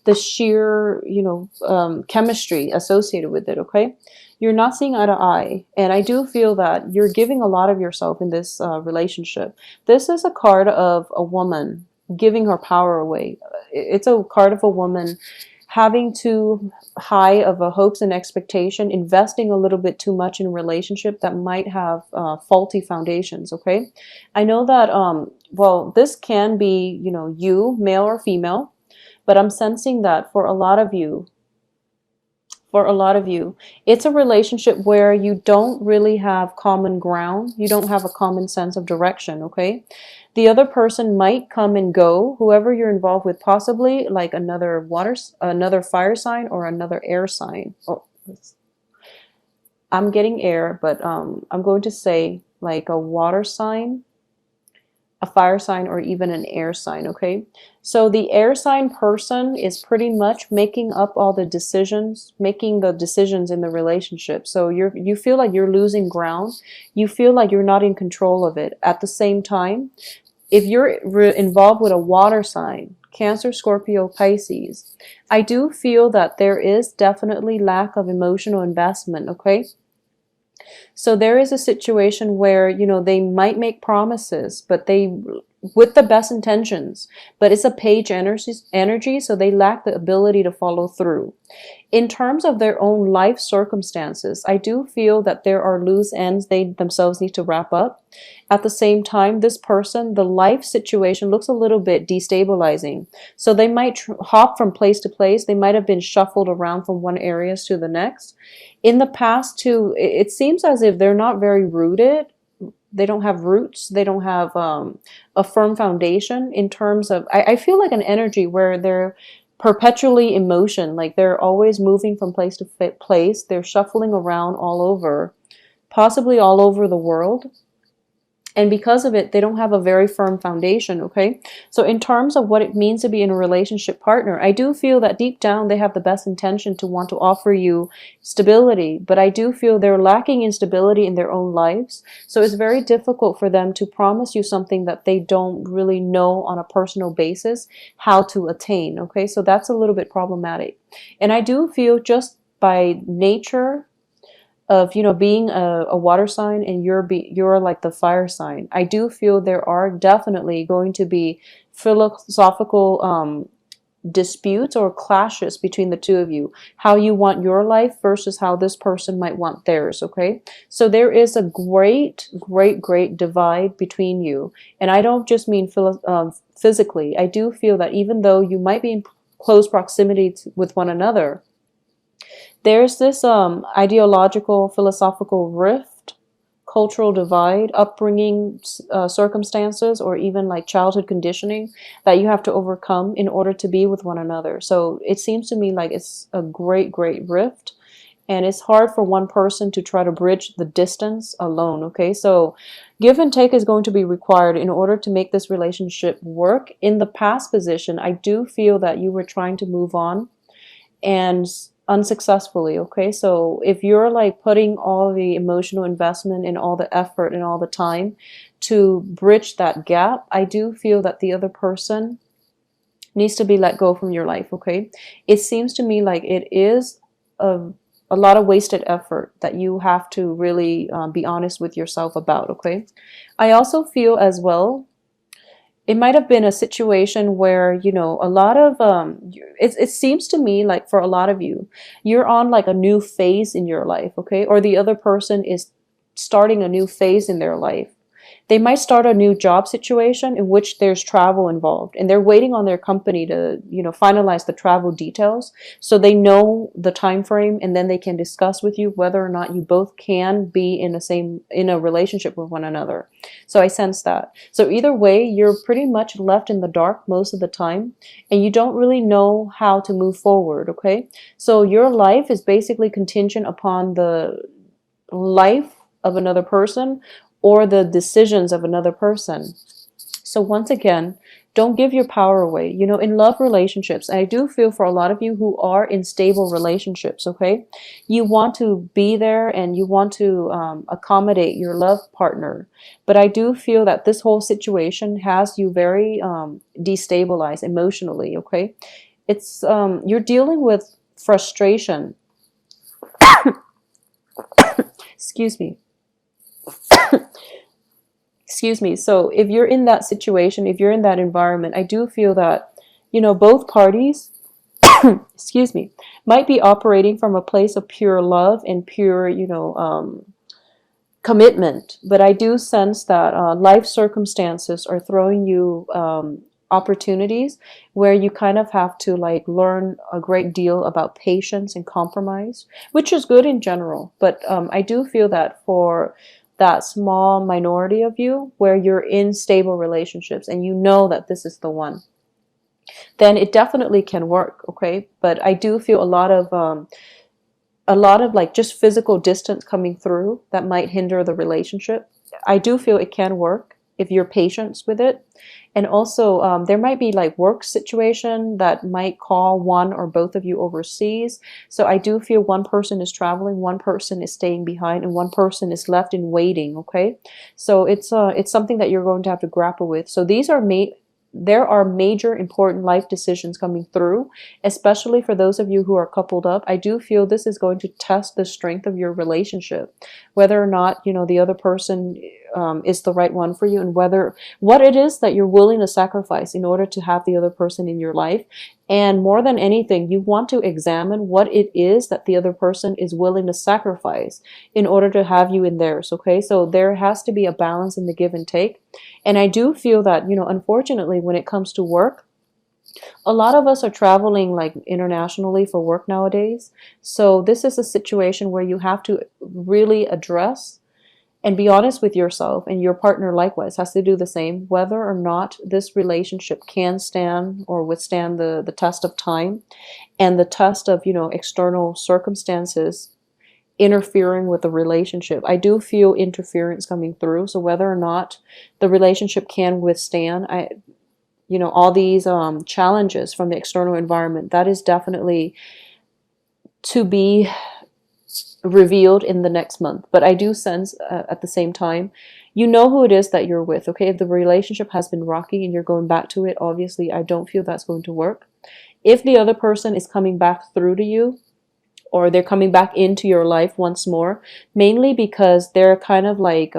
the sheer, chemistry associated with it, okay? You're not seeing eye to eye. And I do feel that you're giving a lot of yourself in this relationship. This is a card of a woman giving her power away. It's a card of a woman having too high of a hopes and expectation, investing a little bit too much in a relationship that might have faulty foundations, okay? I know that, well, this can be, you, male or female, but I'm sensing that for a lot of you, it's a relationship where you don't really have common ground. You don't have a common sense of direction, okay? The other person might come and go, whoever you're involved with, possibly like another fire sign or another air sign. Oh, I'm getting air, but I'm going to say like a water sign, a fire sign, or even an air sign, okay? So the air sign person is pretty much making up all the decisions, making the decisions in the relationship. So you feel like you're losing ground. You feel like you're not in control of it. At the same time, if you're involved with a water sign, Cancer, Scorpio, Pisces, I do feel that there is definitely lack of emotional investment, okay? So there is a situation where, they might make promises, but with the best intentions, but it's a page energy, so they lack the ability to follow through. In terms of their own life circumstances, I do feel that there are loose ends they themselves need to wrap up. At the same time, this person, the life situation looks a little bit destabilizing. So they might hop from place to place. They might have been shuffled around from one area to the next. In the past, too, it seems as if they're not very rooted. They don't have roots. They don't have a firm foundation in terms of, I feel like an energy where they're perpetually in motion, like they're always moving from place to place. They're shuffling around all over, possibly all over the world. And because of it, they don't have a very firm foundation, okay? So in terms of what it means to be in a relationship partner, I do feel that deep down they have the best intention to want to offer you stability, but I do feel they're lacking in stability in their own lives. So it's very difficult for them to promise you something that they don't really know on a personal basis how to attain, okay? So that's a little bit problematic. And I do feel just by nature of being a water sign, and you're like the fire sign, I do feel there are definitely going to be philosophical disputes or clashes between the two of you, how you want your life versus how this person might want theirs, okay? So there is a great divide between you, and I don't just mean physically. I do feel that even though you might be in close proximity with one another, there's this ideological, philosophical rift, cultural divide, upbringing circumstances, or even like childhood conditioning that you have to overcome in order to be with one another. So it seems to me like it's a great rift, and it's hard for one person to try to bridge the distance alone, okay? So give and take is going to be required in order to make this relationship work. In the past position, I do feel that you were trying to move on and unsuccessfully, okay? So if you're like putting all the emotional investment and all the effort and all the time to bridge that gap, I do feel that the other person needs to be let go from your life, okay? It seems to me like it is a lot of wasted effort that you have to really be honest with yourself about, okay? I also feel as well it might have been a situation where, a lot of, it seems to me like for a lot of you, you're on like a new phase in your life, okay? Or the other person is starting a new phase in their life. They might start a new job situation in which there's travel involved, and they're waiting on their company to, finalize the travel details so they know the time frame, and then they can discuss with you whether or not you both can be in a relationship with one another. So I sense that. So either way, you're pretty much left in the dark most of the time, and you don't really know how to move forward, okay? So your life is basically contingent upon the life of another person or the decisions of another person. So once again, don't give your power away. In love relationships, I do feel for a lot of you who are in stable relationships, okay? You want to be there and you want to accommodate your love partner. But I do feel that this whole situation has you very destabilized emotionally, okay? It's you're dealing with frustration. Excuse me. Excuse me. So if you're in that situation, if you're in that environment, I do feel that, you know, both parties, excuse me, might be operating from a place of pure love and pure, you know, commitment. But I do sense that life circumstances are throwing you opportunities where you kind of have to like learn a great deal about patience and compromise, which is good in general. But I do feel that for that small minority of you where you're in stable relationships and you know that this is the one, then it definitely can work. Okay, but I do feel a lot of like just physical distance coming through that might hinder the relationship. I do feel it can work if you're patient with it. And also, there might be like work situation that might call one or both of you overseas. So I do feel one person is traveling, one person is staying behind, and one person is left in waiting. Okay, so it's something that you're going to have to grapple with. So these are there are major important life decisions coming through, especially for those of you who are coupled up. I do feel this is going to test the strength of your relationship, whether or not, you know, the other person is the right one for you, and whether what it is that you're willing to sacrifice in order to have the other person in your life. And more than anything, you want to examine what it is that the other person is willing to sacrifice in order to have you in theirs. Okay, so there has to be a balance in the give and take. And I do feel that, you know, unfortunately, when it comes to work, a lot of us are traveling like internationally for work nowadays. So this is a situation where you have to really address and be honest with yourself, and your partner likewise has to do the same, whether or not this relationship can stand or withstand the test of time and the test of, you know, external circumstances interfering with the relationship. I do feel interference coming through. So whether or not the relationship can withstand, you know, all these challenges from the external environment, that is definitely to be revealed in the next month. But I do sense at the same time, you know who it is that you're with. Okay, if the relationship has been rocky and you're going back to it, obviously I don't feel that's going to work. If the other person is coming back through to you, or they're coming back into your life once more, mainly because they're kind of like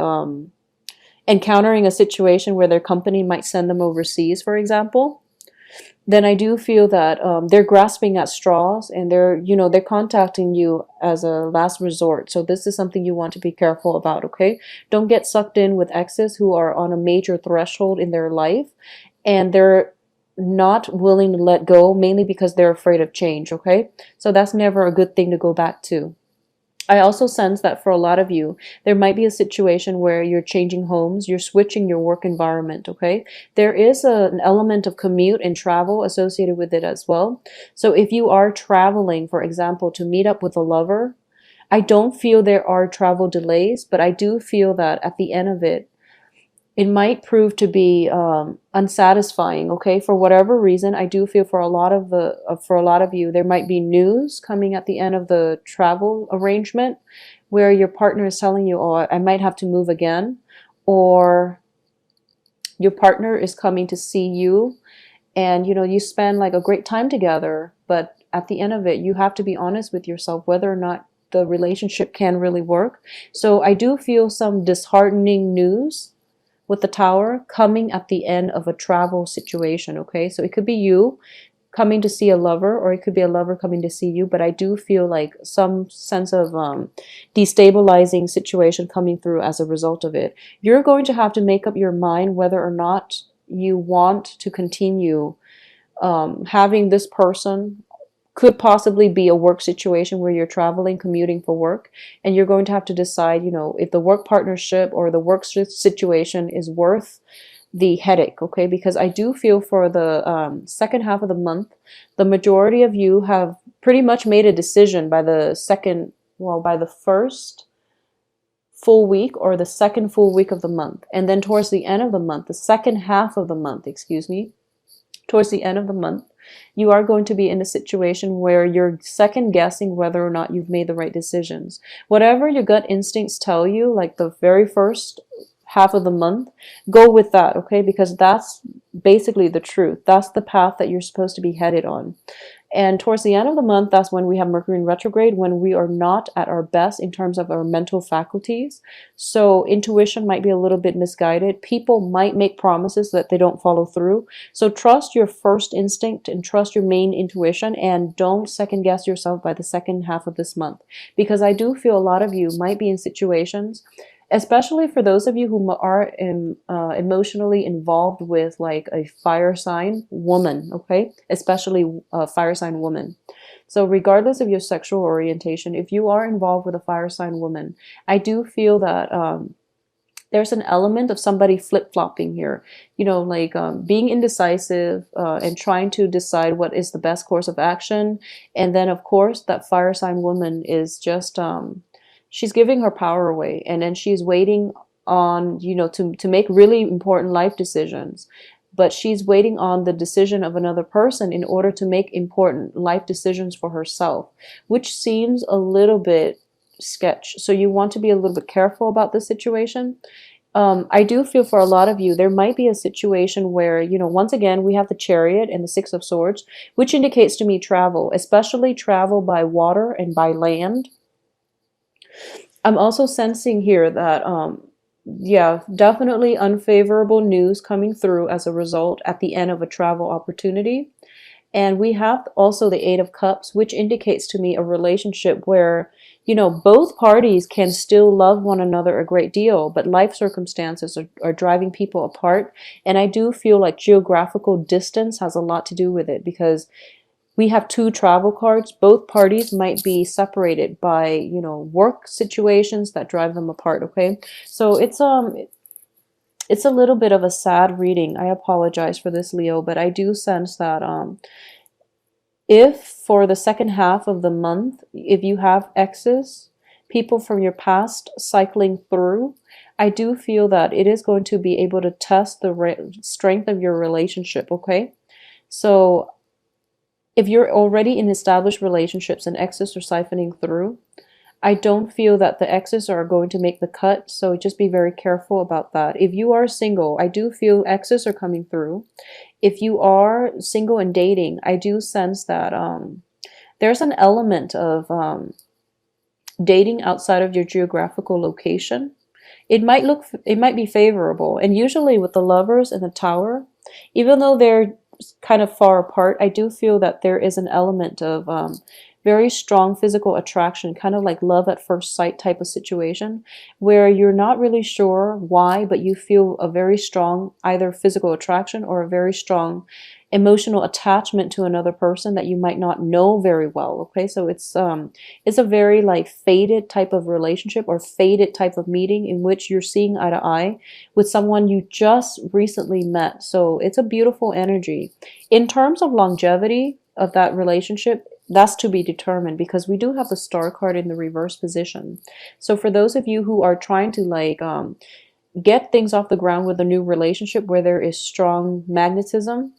encountering a situation where their company might send them overseas, for example, then I do feel that they're grasping at straws, and they're, you know, they're contacting you as a last resort. So this is something you want to be careful about. Okay, don't get sucked in with exes who are on a major threshold in their life and they're not willing to let go, mainly because they're afraid of change. Okay, so that's never a good thing to go back to. I also sense that for a lot of you, there might be a situation where you're changing homes, you're switching your work environment. Okay, there is an element of commute and travel associated with it as well. So if you are traveling, for example, to meet up with a lover, I don't feel there are travel delays, but I do feel that at the end of it, it might prove to be unsatisfying. Okay, for whatever reason, I do feel for a lot of for a lot of you, there might be news coming at the end of the travel arrangement where your partner is telling you, oh, I might have to move again, or your partner is coming to see you, and you know, you spend like a great time together, but at the end of it, you have to be honest with yourself whether or not the relationship can really work. So I do feel some disheartening news with the Tower coming at the end of a travel situation. Okay, so it could be you coming to see a lover, or it could be a lover coming to see you, but I do feel like some sense of destabilizing situation coming through as a result of it. You're going to have to make up your mind whether or not you want to continue having this person. Could possibly be a work situation where you're traveling, commuting for work, and you're going to have to decide, you know, if the work partnership or the work situation is worth the headache. Okay, because I do feel for the second half of the month, the majority of you have pretty much made a decision by the by the first full week or the second full week of the month, and then towards the end of the month, the second half of the month, excuse me, towards the end of the month, you are going to be in a situation where you're second guessing whether or not you've made the right decisions. Whatever your gut instincts tell you, like the very first half of the month, go with that, okay? Because that's basically the truth. That's the path that you're supposed to be headed on. And towards the end of the month, that's when we have Mercury in retrograde, when we are not at our best in terms of our mental faculties. So intuition might be a little bit misguided. People might make promises that they don't follow through. So trust your first instinct and trust your main intuition, and don't second guess yourself by the second half of this month. Because I do feel a lot of you might be in situations, especially for those of you who are emotionally involved with like a fire sign woman, okay? Especially a fire sign woman. So regardless of your sexual orientation, if you are involved with a fire sign woman, I do feel that there's an element of somebody flip-flopping here, you know, like being indecisive and trying to decide what is the best course of action. And then of course that fire sign woman is just she's giving her power away, and then she's waiting on, you know, to make really important life decisions, but she's waiting on the decision of another person in order to make important life decisions for herself, which seems a little bit sketch. So you want to be a little bit careful about this situation. I do feel for a lot of you, there might be a situation where, you know, once again, we have the Chariot and the Six of Swords, which indicates to me travel, especially travel by water and by land. I'm also sensing here that, yeah, definitely unfavorable news coming through as a result at the end of a travel opportunity. And we have also the Eight of Cups, which indicates to me a relationship where, you know, both parties can still love one another a great deal, but life circumstances are driving people apart. And I do feel like geographical distance has a lot to do with it, because we have two travel cards. Both parties might be separated by, you know, work situations that drive them apart, okay? So it's a little bit of a sad reading. I apologize for this, Leo, but I do sense that if for the second half of the month, if you have exes, people from your past cycling through, I do feel that it is going to be able to test the strength of your relationship, okay? So if you're already in established relationships and exes are siphoning through, I don't feel that the exes are going to make the cut, so just be very careful about that. If you are single, I do feel exes are coming through. If you are single and dating, I do sense that there's an element of dating outside of your geographical location. It might be favorable. And usually with the Lovers and the Tower, even though they're kind of far apart, I do feel that there is an element of very strong physical attraction, kind of like love at first sight type of situation, where you're not really sure why, but you feel a very strong either physical attraction or a very strong emotional attachment to another person that you might not know very well, okay? So it's a very like faded type of relationship or faded type of meeting in which you're seeing eye to eye with someone you just recently met. So it's a beautiful energy. In terms of longevity of that relationship, that's to be determined, because we do have the Star card in the reverse position. So for those of you who are trying to like get things off the ground with a new relationship where there is strong magnetism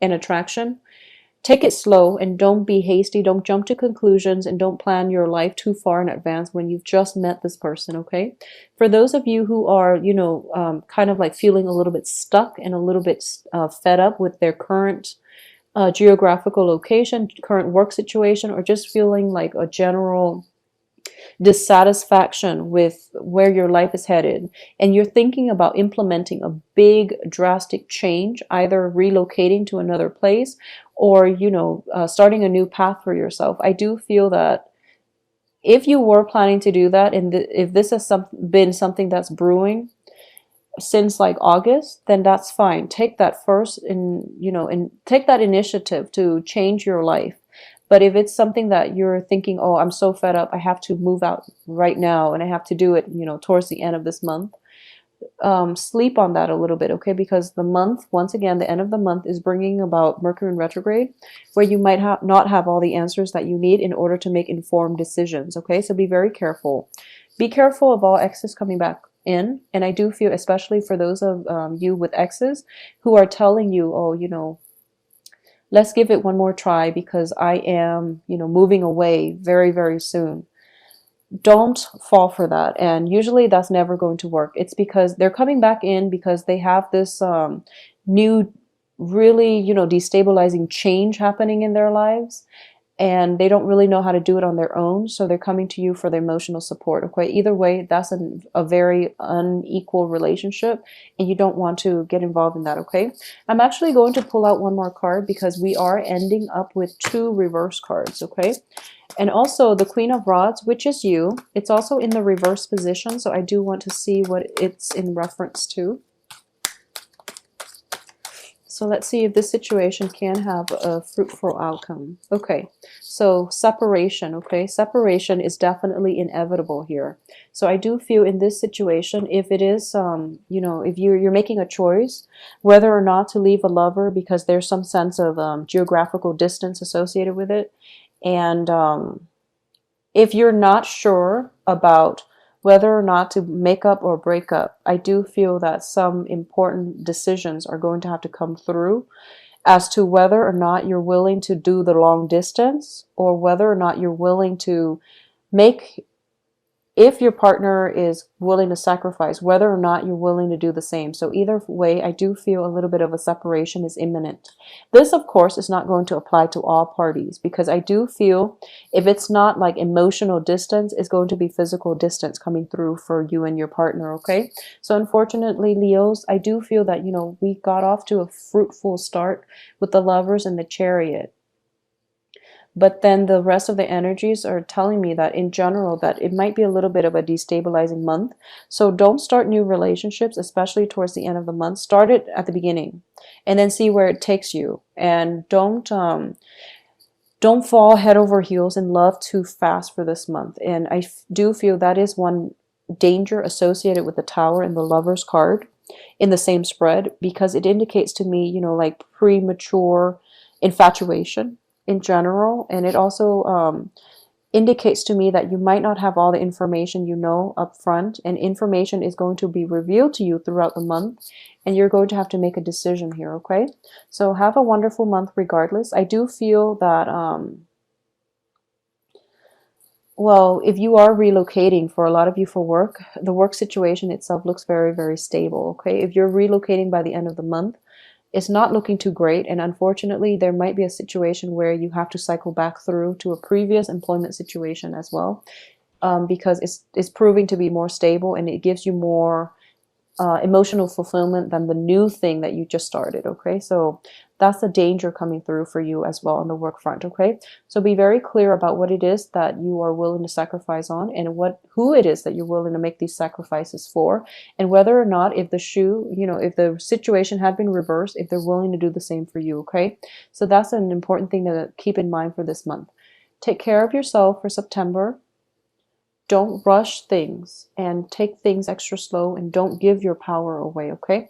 and attraction, take it slow and don't be hasty. Don't jump to conclusions and don't plan your life too far in advance when you've just met this person, okay? For those of you who are, you know, kind of like feeling a little bit stuck and a little bit fed up with their current geographical location, current work situation, or just feeling like a general dissatisfaction with where your life is headed, and you're thinking about implementing a big drastic change, either relocating to another place or, you know, starting a new path for yourself, I do feel that if you were planning to do that, and if this has been something that's brewing since like August, then that's fine. Take that first and, you know, and take that initiative to change your life. But if it's something that you're thinking, oh, I'm so fed up, I have to move out right now and I have to do it, you know, towards the end of this month, sleep on that a little bit, okay? Because the month, once again, the end of the month is bringing about Mercury in retrograde, where you might not have all the answers that you need in order to make informed decisions, okay? So be very careful. Be careful of all exes coming back in. And I do feel, especially for those of you with exes who are telling you, oh, you know, let's give it one more try because I am, you know, moving away very, very soon. don't fall for that. And usually that's never going to work. It's because they're coming back in because they have this new, really, destabilizing change happening in their lives, and they don't really know how to do it on their own. So they're coming to you for the emotional support. Okay. Either way, that's a very unequal relationship, and you don't want to get involved in that. Okay. I'm actually going to pull out one more card because we are ending up with two reverse cards. Okay. And also the Queen of Rods, which is you. It's also in the reverse position. So I do want to see what it's in reference to. So let's see if this situation can have a fruitful outcome. Okay, so separation, okay? Separation is definitely inevitable here. So I do feel in this situation, if it is, if you're making a choice, whether or not to leave a lover because there's some sense of geographical distance associated with it, and if you're not sure about whether or not to make up or break up, I do feel that some important decisions are going to have to come through as to whether or not you're willing to do the long distance, or whether or not you're willing to make, if your partner is willing to sacrifice, whether or not you're willing to do the same. So either way, I do feel a little bit of a separation is imminent. This, of course, is not going to apply to all parties, because I do feel if it's not like emotional distance, it's going to be physical distance coming through for you and your partner, okay? So unfortunately, Leos, I do feel that, we got off to a fruitful start with the Lovers and the Chariot. But then the rest of the energies are telling me that in general that it might be a little bit of a destabilizing month. So don't start new relationships, especially towards the end of the month. Start it at the beginning and then see where it takes you. And don't fall head over heels in love too fast for this month. And I do feel that is one danger associated with the Tower and the Lovers card in the same spread, because it indicates to me, like premature infatuation in general. And it also indicates to me that you might not have all the information up front, and information is going to be revealed to you throughout the month, and you're going to have to make a decision here, okay? So have a wonderful month regardless. I do feel that well, if you are relocating, for a lot of you for work, the work situation itself looks very, very stable, okay? If you're relocating by the end of the month, it's not looking too great, and unfortunately there might be a situation where you have to cycle back through to a previous employment situation as well, because it's proving to be more stable, and it gives you more emotional fulfillment than the new thing that you just started, okay? So that's the danger coming through for you as well on the work front, okay? So be very clear about what it is that you are willing to sacrifice on, and who it is that you're willing to make these sacrifices for, and whether or not, if if the situation had been reversed, if they're willing to do the same for you, okay? So that's an important thing to keep in mind for this month. Take care of yourself for September. Don't rush things, and take things extra slow, and don't give your power away, okay?